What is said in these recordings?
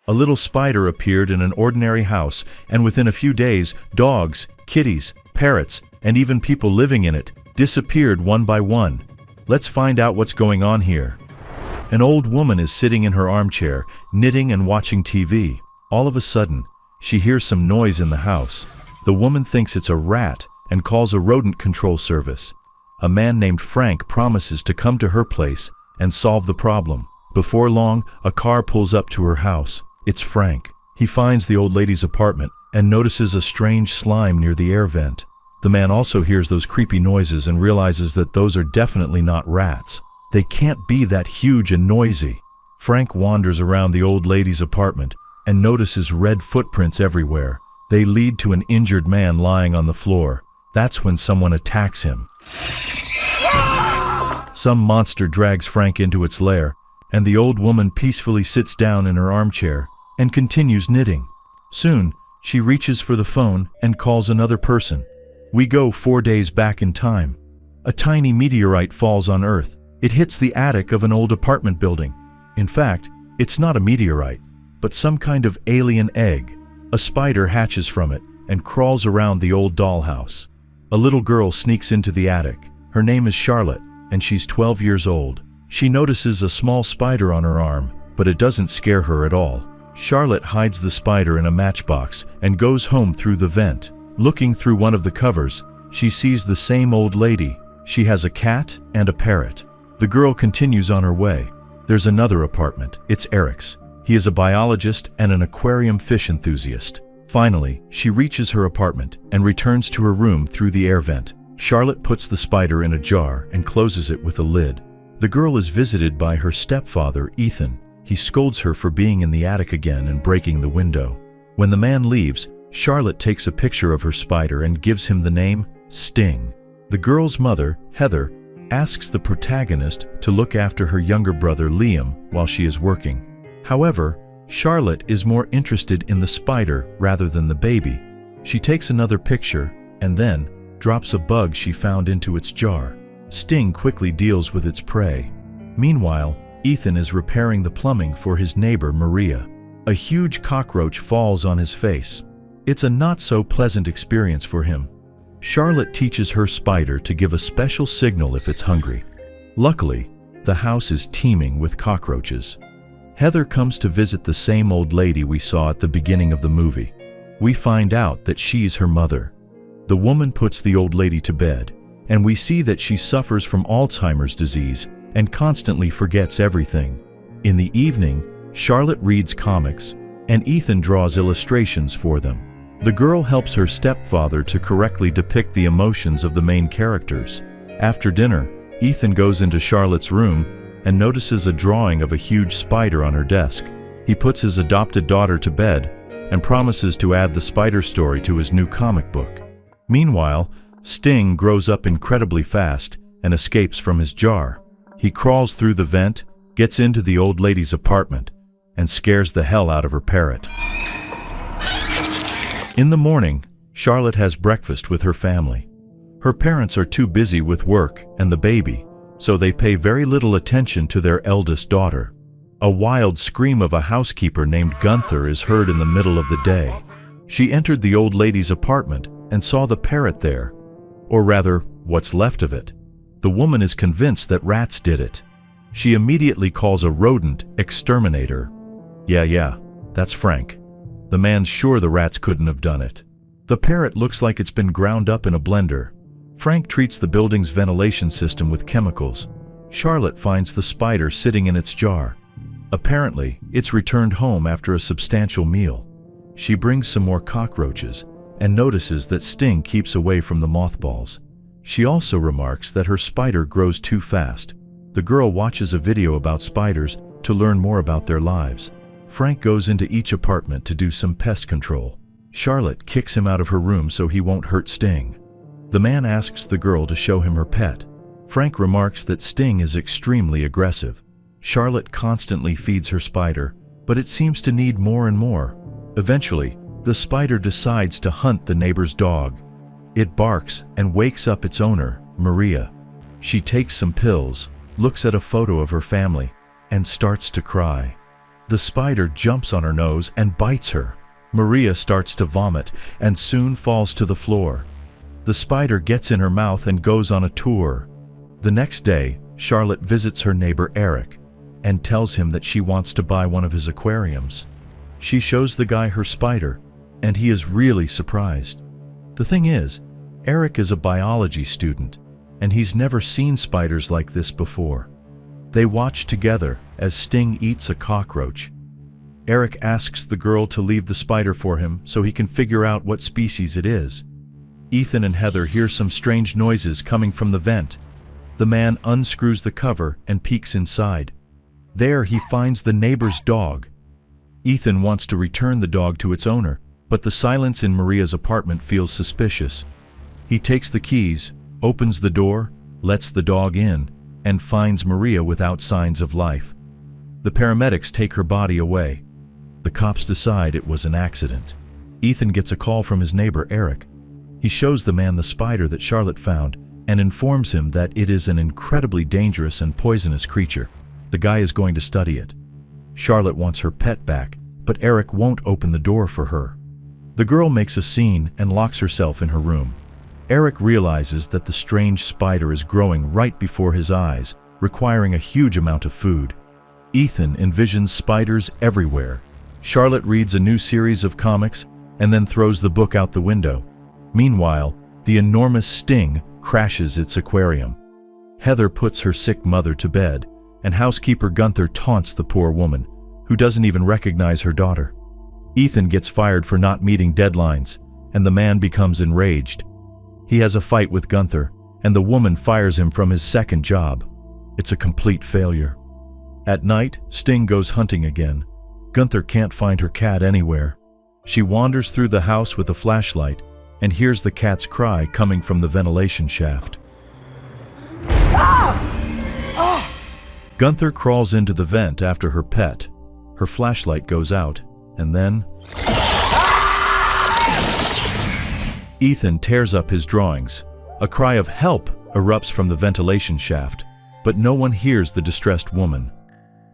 A little spider appeared in an ordinary house, and within a few days, dogs, kitties, parrots, and even people living in it disappeared one by one. Let's find out what's going on here. An old woman is sitting in her armchair, knitting and watching TV. All of a sudden, she hears some noise in the house. The woman thinks it's a rat and calls a rodent control service. A man named Frank promises to come to her place and solve the problem. Before long, a car pulls up to her house. It's Frank. He finds the old lady's apartment and notices a strange slime near the air vent. The man also hears those creepy noises and realizes that those are definitely not rats. They can't be that huge and noisy. Frank wanders around the old lady's apartment and notices red footprints everywhere. They lead to an injured man lying on the floor. That's when someone attacks him. Some monster drags Frank into its lair, and the old woman peacefully sits down in her armchair and continues knitting. Soon, she reaches for the phone and calls another person. We go 4 days back in time. A tiny meteorite falls on Earth. It hits the attic of an old apartment building. In fact, it's not a meteorite, but some kind of alien egg. A spider hatches from it and crawls around the old dollhouse. A little girl sneaks into the attic. Her name is Charlotte, and she's 12 years old. She notices a small spider on her arm, but it doesn't scare her at all. Charlotte hides the spider in a matchbox and goes home through the vent. Looking through one of the covers, she sees the same old lady. She has a cat and a parrot. The girl continues on her way. There's another apartment. It's Eric's. He is a biologist and an aquarium fish enthusiast. Finally, she reaches her apartment and returns to her room through the air vent. Charlotte puts the spider in a jar and closes it with a lid. The girl is visited by her stepfather, Ethan. He scolds her for being in the attic again and breaking the window. When the man leaves, Charlotte takes a picture of her spider and gives him the name Sting. The girl's mother, Heather, asks the protagonist to look after her younger brother, Liam, while she is working. However, Charlotte is more interested in the spider rather than the baby. She takes another picture and then drops a bug she found into its jar. Sting quickly deals with its prey. Meanwhile, Ethan is repairing the plumbing for his neighbor, Maria. A huge cockroach falls on his face. It's a not-so-pleasant experience for him. Charlotte teaches her spider to give a special signal if it's hungry. Luckily, the house is teeming with cockroaches. Heather comes to visit the same old lady we saw at the beginning of the movie. We find out that she's her mother. The woman puts the old lady to bed, and we see that she suffers from Alzheimer's disease and constantly forgets everything. In the evening, Charlotte reads comics, and Ethan draws illustrations for them. The girl helps her stepfather to correctly depict the emotions of the main characters. After dinner, Ethan goes into Charlotte's room and notices a drawing of a huge spider on her desk. He puts his adopted daughter to bed and promises to add the spider story to his new comic book. Meanwhile, Sting grows up incredibly fast and escapes from his jar. He crawls through the vent, gets into the old lady's apartment, and scares the hell out of her parrot. In the morning, Charlotte has breakfast with her family. Her parents are too busy with work and the baby, so they pay very little attention to their eldest daughter. A wild scream of a housekeeper named Gunther is heard in the middle of the day. She entered the old lady's apartment and saw the parrot there, or rather, what's left of it. The woman is convinced that rats did it. She immediately calls a rodent exterminator. Yeah, that's Frank. The man's sure the rats couldn't have done it. The parrot looks like it's been ground up in a blender. Frank treats the building's ventilation system with chemicals. Charlotte finds the spider sitting in its jar. Apparently, it's returned home after a substantial meal. She brings some more cockroaches and notices that Sting keeps away from the mothballs. She also remarks that her spider grows too fast. The girl watches a video about spiders to learn more about their lives. Frank goes into each apartment to do some pest control. Charlotte kicks him out of her room so he won't hurt Sting. The man asks the girl to show him her pet. Frank remarks that Sting is extremely aggressive. Charlotte constantly feeds her spider, but it seems to need more and more. Eventually, the spider decides to hunt the neighbor's dog. It barks and wakes up its owner, Maria. She takes some pills, looks at a photo of her family, and starts to cry. The spider jumps on her nose and bites her. Maria starts to vomit and soon falls to the floor. The spider gets in her mouth and goes on a tour. The next day, Charlotte visits her neighbor Eric and tells him that she wants to buy one of his aquariums. She shows the guy her spider, and he is really surprised. The thing is, Eric is a biology student, and he's never seen spiders like this before. They watch together as Sting eats a cockroach. Eric asks the girl to leave the spider for him so he can figure out what species it is. Ethan and Heather hear some strange noises coming from the vent. The man unscrews the cover and peeks inside. There he finds the neighbor's dog. Ethan wants to return the dog to its owner, but the silence in Maria's apartment feels suspicious. He takes the keys, opens the door, lets the dog in, and finds Maria without signs of life. The paramedics take her body away. The cops decide it was an accident. Ethan gets a call from his neighbor Eric. He shows the man the spider that Charlotte found and informs him that it is an incredibly dangerous and poisonous creature. The guy is going to study it. Charlotte wants her pet back, but Eric won't open the door for her. The girl makes a scene and locks herself in her room. Eric realizes that the strange spider is growing right before his eyes, requiring a huge amount of food. Ethan envisions spiders everywhere. Charlotte reads a new series of comics and then throws the book out the window. Meanwhile, the enormous Sting crashes its aquarium. Heather puts her sick mother to bed, and housekeeper Gunther taunts the poor woman, who doesn't even recognize her daughter. Ethan gets fired for not meeting deadlines, and the man becomes enraged. He has a fight with Gunther, and the woman fires him from his second job. It's a complete failure. At night, Sting goes hunting again. Gunther can't find her cat anywhere. She wanders through the house with a flashlight and hears the cat's cry coming from the ventilation shaft. Gunther crawls into the vent after her pet. Her flashlight goes out, and then Ethan tears up his drawings. A cry of help erupts from the ventilation shaft, but no one hears the distressed woman.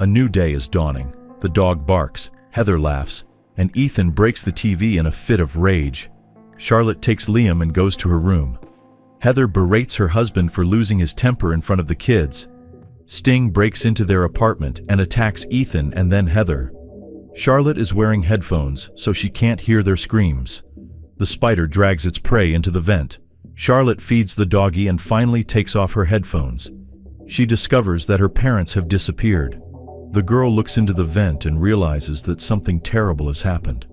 A new day is dawning. The dog barks, Heather laughs, and Ethan breaks the TV in a fit of rage. Charlotte takes Liam and goes to her room. Heather berates her husband for losing his temper in front of the kids. Sting breaks into their apartment and attacks Ethan and then Heather. Charlotte is wearing headphones, so she can't hear their screams. The spider drags its prey into the vent. Charlotte feeds the doggy and finally takes off her headphones. She discovers that her parents have disappeared. The girl looks into the vent and realizes that something terrible has happened.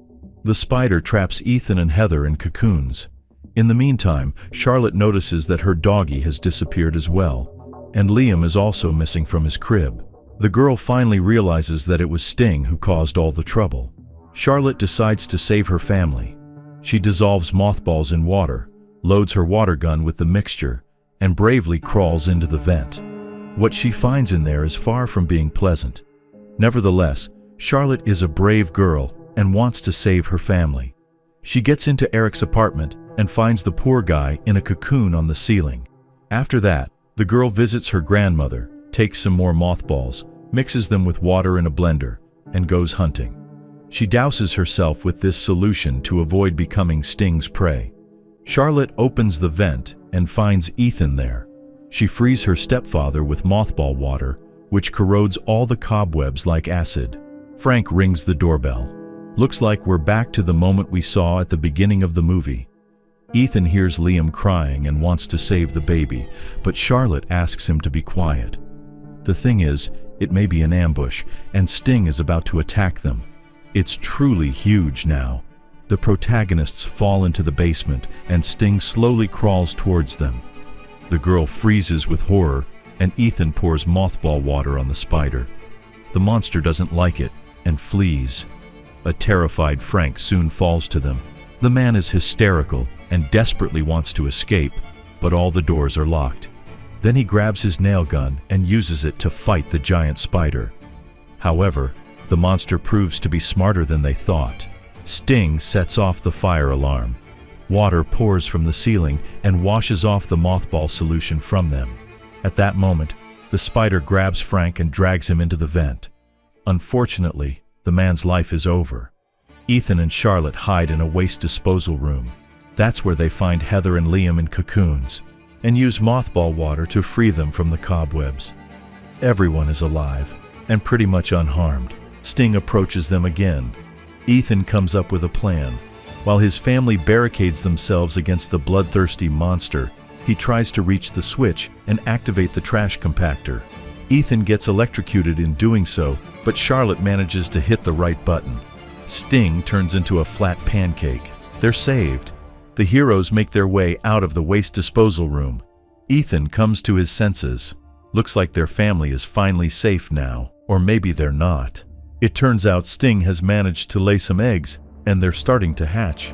The spider traps Ethan and Heather in cocoons. In the meantime, Charlotte notices that her doggy has disappeared as well, and Liam is also missing from his crib. The girl finally realizes that it was Sting who caused all the trouble. Charlotte decides to save her family. She dissolves mothballs in water, loads her water gun with the mixture, and bravely crawls into the vent. What she finds in there is far from being pleasant. Nevertheless, Charlotte is a brave girl and wants to save her family. She gets into Eric's apartment and finds the poor guy in a cocoon on the ceiling. After that, the girl visits her grandmother, takes some more mothballs, mixes them with water in a blender, and goes hunting. She douses herself with this solution to avoid becoming Sting's prey. Charlotte opens the vent and finds Ethan there. She frees her stepfather with mothball water, which corrodes all the cobwebs like acid. Frank rings the doorbell. Looks like we're back to the moment we saw at the beginning of the movie. Ethan hears Liam crying and wants to save the baby, but Charlotte asks him to be quiet. The thing is, it may be an ambush, and Sting is about to attack them. It's truly huge now. The protagonists fall into the basement, and Sting slowly crawls towards them. The girl freezes with horror, and Ethan pours mothball water on the spider. The monster doesn't like it, and flees. A terrified Frank soon falls to them. The man is hysterical and desperately wants to escape, but all the doors are locked. Then he grabs his nail gun and uses it to fight the giant spider. However, the monster proves to be smarter than they thought. Sting sets off the fire alarm. Water pours from the ceiling and washes off the mothball solution from them. At that moment, the spider grabs Frank and drags him into the vent. Unfortunately, the man's life is over. Ethan and Charlotte hide in a waste disposal room. That's where they find Heather and Liam in cocoons and use mothball water to free them from the cobwebs. Everyone is alive and pretty much unharmed. Sting approaches them again. Ethan comes up with a plan. While his family barricades themselves against the bloodthirsty monster, he tries to reach the switch and activate the trash compactor. Ethan gets electrocuted in doing so, but Charlotte manages to hit the right button. Sting turns into a flat pancake. They're saved. The heroes make their way out of the waste disposal room. Ethan comes to his senses. Looks like their family is finally safe now, or maybe they're not. It turns out Sting has managed to lay some eggs, and they're starting to hatch.